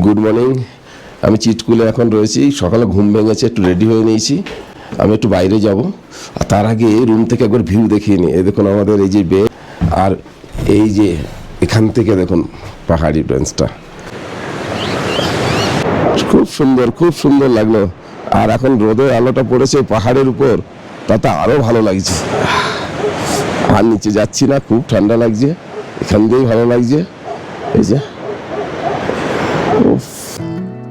Good morning. আমি চিটকুলে এখন রয়েছি, সকালে ঘুম ভেঙেছে, একটু রেডি হয়ে নিয়েছি। আমি একটু বাইরে যাব, আর তার আগে রুম থেকে একবার ভিউ দেখিয়ে নিই। এই দেখুন আমাদের এই যে বে, আর এই যে এখান থেকে দেখুন পাহাড়ি ব্রেঞ্চটা খুব সুন্দর, খুব সুন্দর লাগলো। আর এখন রোদের আলোটা পড়েছে পাহাড়ের উপর, তাতে আরও ভালো লাগছে। আর নিচে যাচ্ছি না, খুব ঠান্ডা লাগছে, এখান দিয়েই ভালো লাগছে। এই যে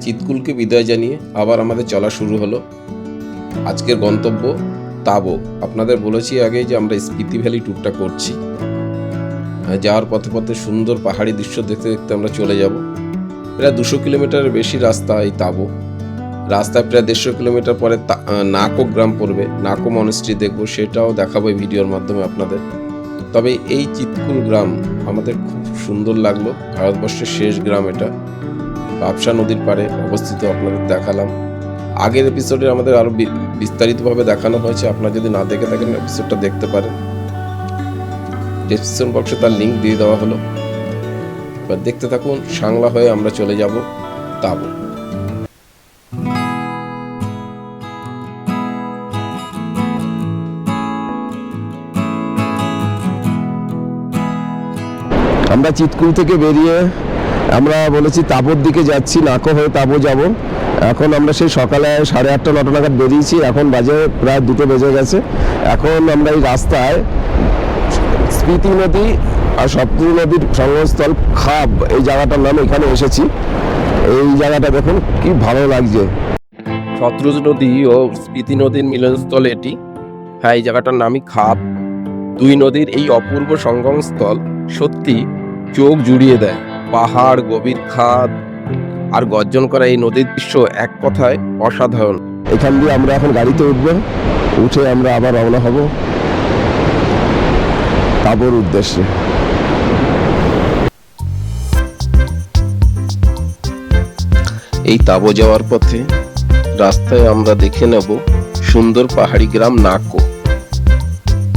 চিতকুলকে বিদায় জানিয়ে আবার আমাদের চলা শুরু হলো। আজকের গন্তব্য তাবো। আপনাদের বলেছি আগে যে আমরা স্পিতি ভ্যালি ট্যুরটা করছি। যাওয়ার পথে পথে সুন্দর পাহাড়ি দৃশ্য দেখতে দেখতে আমরা চলে যাব। প্রায় 200 কিলোমিটারের বেশি রাস্তা এই তাবো। রাস্তায় প্রায় 150 কিলোমিটার পরে নাকো গ্রাম পড়বে। নাকো মনেস্ট্রি দেখবো, সেটাও দেখাবো এই ভিডিওর মাধ্যমে আপনাদের। তবে এই চিতকুল গ্রাম আমাদের খুব সুন্দর লাগলো। ভারতবর্ষের শেষ গ্রাম এটা, বাপসা নদীর পাড়ে অবস্থিত। আপনাদের দেখালাম আগের এপিসোডে, আমাদের আরো বিস্তারিতভাবে দেখানো হয়েছে। আপনারা যদি না দেখে থাকেন এপিসোডটা দেখতে পারেন, ডেসক্রিপশন বক্সে তার লিঙ্ক দিয়ে দেওয়া হলো। এবার দেখতে থাকুন। সাংলা হয়ে আমরা চলে যাব তাবো। আমরা চিতকুল থেকে বেরিয়ে আমরা বলেছি তাবোর দিকে যাচ্ছি, নাকো হয়ে তাবো যাব। এখন আমরা সেই সকালে 8:30 9টা নাগাদ বেরিয়েছি, এখন বাজে প্রায় 2টো বেজে গেছে। এখন আমরা এই রাস্তায় স্পিতি নদী আর সপ্তরী নদীর সঙ্গমস্থল খাব, এই জায়গাটার নাম, এখানে এসেছি। এই জায়গাটা দেখুন কি ভালো লাগছে। সতলুজ নদী ও স্পিতি নদীর মিলনস্থল এটি। হ্যাঁ, এই জায়গাটার নামই খাব। দুই নদীর এই অপূর্ব সঙ্গমস্থল সত্যি চোখ জুড়িয়ে দেয়। পাহাড়, গভীর খাদ আর গর্জন করা এই নদীর দৃশ্য এক কথায় অসাধারণ। এখান দিয়ে আমরা এখন গাড়িতে উঠবো, উঠে আমরা আবার রওনা হব তাবোর উদ্দেশ্যে। এই তাবো যাওয়ার পথে রাস্তায় আমরা দেখে নেব সুন্দর পাহাড়ি গ্রাম নাকো।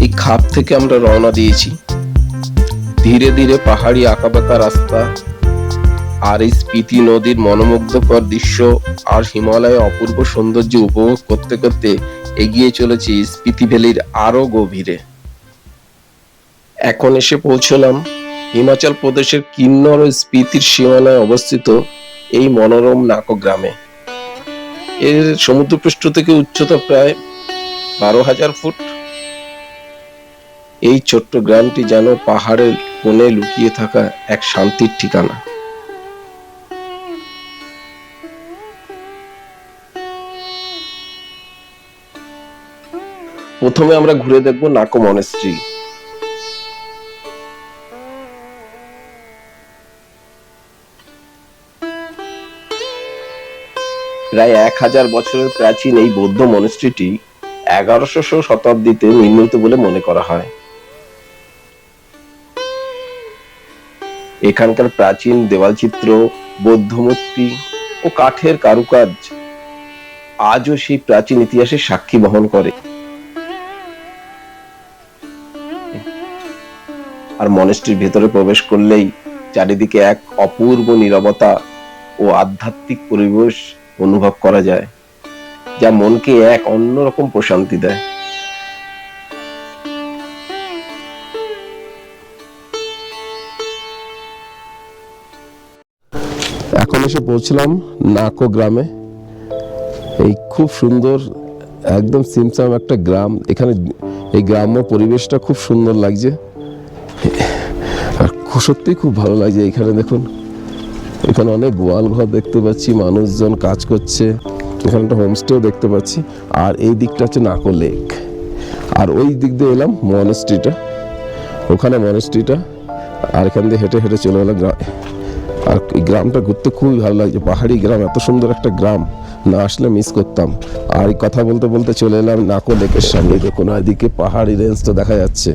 এই খাপ থেকে আমরা রওনা দিয়েছি। ধীরে ধীরে পাহাড়ি আঁকাবাঁকা রাস্তা আর এই স্পিতি নদীর মনোমুগ্ধকর দৃশ্য আর হিমালয়ের অপূর্ব সৌন্দর্য উপভোগ করতে করতে এগিয়ে চলেছি স্পিতি ভ্যালির আরো গভীরে। এখন এসে পৌঁছলাম হিমাচল প্রদেশের কিন্নর ও স্পিতির সীমানায় অবস্থিত এই মনোরম নাকো গ্রামে। এর সমুদ্রপৃষ্ঠ থেকে উচ্চতা প্রায় 12,000 ফুট। এই ছোট্ট গ্রামটি যেন পাহাড়ের কোণে লুকিয়ে থাকা এক শান্তির ঠিকানা। প্রথমে আমরা ঘুরে দেখব নাকো মনেস্ট্রি। প্রায় 1000 বছরের প্রাচীন এই বৌদ্ধ মনেস্ট্রিটি 1100 শতাব্দীতে নির্মিত বলে মনে করা হয়। এখানকার প্রাচীন দেওয়ালচিত্র, বৌদ্ধ মূর্তি ও কাঠের কারুকাজ আজও সেই প্রাচীন ইতিহাসের সাক্ষী বহন করে। আর মনেস্ট্রির ভেতরে প্রবেশ করলেই চারিদিকে এক অপূর্ব নীরবতা ও আধ্যাত্মিক পরিবেশ অনুভব করা যায়, যা মনকে এক অন্যরকম প্রশান্তি দেয়। এখন এসে পৌঁছলাম নাকো গ্রামে। এই খুব সুন্দর, একদম সিমসাম একটা গ্রাম। এখানে এই গ্রাম্য পরিবেশটা খুব সুন্দর লাগছে, আর সত্যি খুব ভালো লাগছে। এখানে দেখুন, এখানে অনেক গোয়াল ঘর দেখতে পাচ্ছি, মানুষজন কাজ করছে। এখানে একটা হোমস্টেও দেখতে পাচ্ছি। আর এই দিকটা হচ্ছে নাকো লেক, আর ওই দিক দিয়ে এলাম মনেস্ট্রিটা, ওখানে মনেস্ট্রিটা। আর এখান দিয়ে হেঁটে হেঁটে চলে এলাম। আর এই গ্রামটা ঘুরতে খুবই ভালো লাগছে। পাহাড়ি গ্রাম, এত সুন্দর একটা গ্রাম, না আসলে মিস করতাম। আর এই কথা বলতে বলতে চলে এলাম নাকো লেকের সামনে। দেখুন এদিকে পাহাড়ি রেঞ্জটা দেখা যাচ্ছে,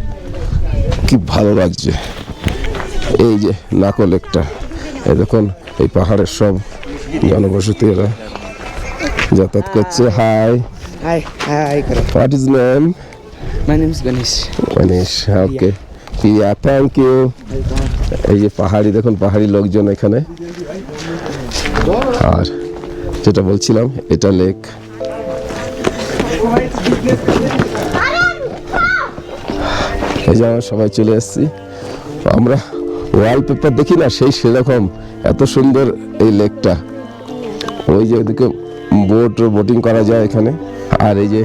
কি ভালো লাগছে। এই যে নাকো লেকটা, এই দেখুন এই পাহাড়ের সব জনবসতি এরা যাতায়াত করছে। Hi Hi, hi. What is name? My name is Ganesh. Ganesh, okay, thank you. এই যে পাহাড়ি, দেখুন পাহাড়ি লোকজন এখানে আর যেটা বলছিলাম, এটা লেক। এই যে আমরা সবাই চলে এসেছি। আমরা ওয়ালপেপার দেখি না, সেরকম এত সুন্দর এই লেকটা। ওই যে ওইদিকে বোটিং করা যায় এখানে। আর এই যে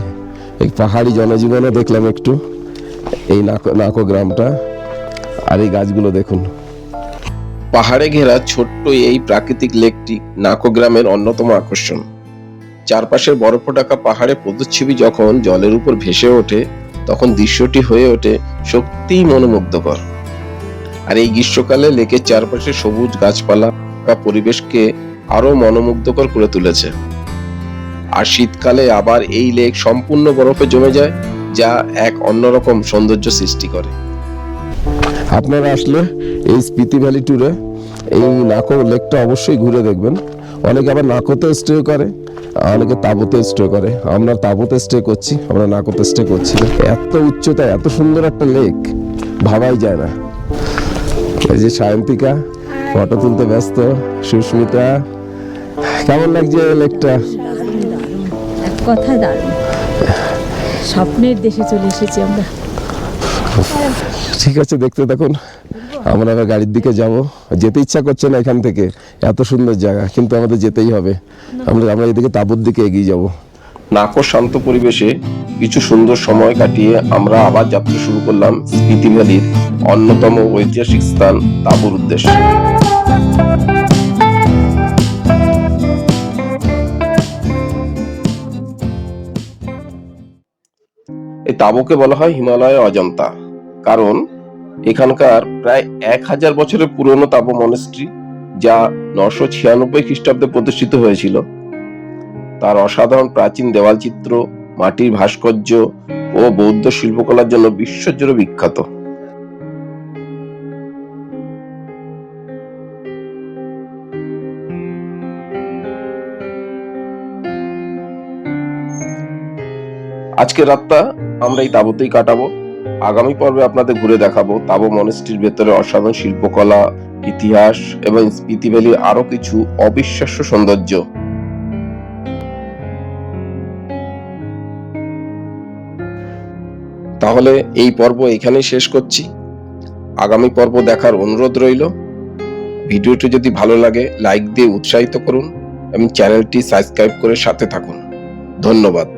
এই পাহাড়ি জনজীবনও দেখলাম একটু, এই নাকো গ্রামটা। আর এই গাছগুলো দেখুন। পাহাড়ে ঘেরা ছোট্ট এই প্রাকৃতিক লেকটি নাকো গ্রামের অন্যতম আকর্ষণ। চারপাশের বরফ ঢাকা পাহাড়ে পদচ্ছবি যখন জলের উপর ভেসে ওঠে, তখন দৃশ্যটি হয়ে ওঠে সত্যিই মনোমুগ্ধকর। আর এই গ্রীষ্মকালে লেকের চারপাশে সবুজ গাছপালা পরিবেশকে আরো মনোমুগ্ধকর করে তুলেছে। আর শীতকালে আবার এই লেক সম্পূর্ণ বরফে জমে যায়, যা এক অন্যরকম সৌন্দর্য সৃষ্টি করে। আপনারা আসলে এই স্পিতি ভ্যালি ট্যুরে এই নাকো লেকটা অবশ্যই ঘুরে দেখবেন। অনেকে আবার নাকোতে স্টে করে, অনেকে তাঁবুতে স্টে করে। আমরা তাঁবুতে স্টে করছি, আমরা নাকোতে স্টে করছি না। এত উচ্চতায় এত সুন্দর একটা লেক ভাবাই যায় না। এই যে সায়ন্তিকা ফটো তুলতে ব্যস্ত, সুস্মিতা। কেমন লাগছে লেকটা? এক কথায় দারুণ, স্বপ্নের দেশে চলে এসেছি আমরা। ঠিক আছে, দেখতে থাকুন। আমরা আবার গাড়ির দিকে যাব। যেতে ইচ্ছা করছে না এখান থেকে, এত সুন্দর জায়গা, কিন্তু আমাদের যেতেই হবে। আমরা এদিকে তাঁবুর দিকে এগিয়ে যাব। নাকো শান্ত পরিবেশে কিছু সুন্দর সময় কাটিয়ে আমরা আবার যাত্রা শুরু করলাম স্পিতি ভ্যালির অন্যতম ঐতিহাসিক স্থান তাঁবুর উদ্দেশ্যে। এই তাঁবুকে বলা হয় হিমালয়ের অজন্তা, কারণ এখানকার প্রায় 1000 বছরের পুরনো তাঁবু মনেস্ট্রি, যা 996 খ্রিস্টাব্দে প্রতিষ্ঠিত হয়েছিল। তার অসাধারণ প্রাচীন দেওয়ালচিত্র, মাটির ভাস্কর্য ও বৌদ্ধ শিল্পকলার জন্য বিশ্বজুড়ে বিখ্যাত। আজকের রাতটা আমরা এই তাঁবুতেই কাটাবো। আগামী পর্বে আপনাদের ঘুরে দেখাবো তাঁবু মনেস্ট্রির ভেতরে অসাধারণ শিল্পকলা, ইতিহাস এবং স্পিতি ভ্যালির আরো কিছু অবিশ্বাস্য সৌন্দর্য। তাহলে এই পর্ব এখানেই শেষ করছি। আগামী পর্ব দেখার অনুরোধ রইল। ভিডিওটি যদি ভালো লাগে লাইক দিয়ে উৎসাহিত করুন এবং চ্যানেলটি সাবস্ক্রাইব করে সাথে থাকুন। ধন্যবাদ।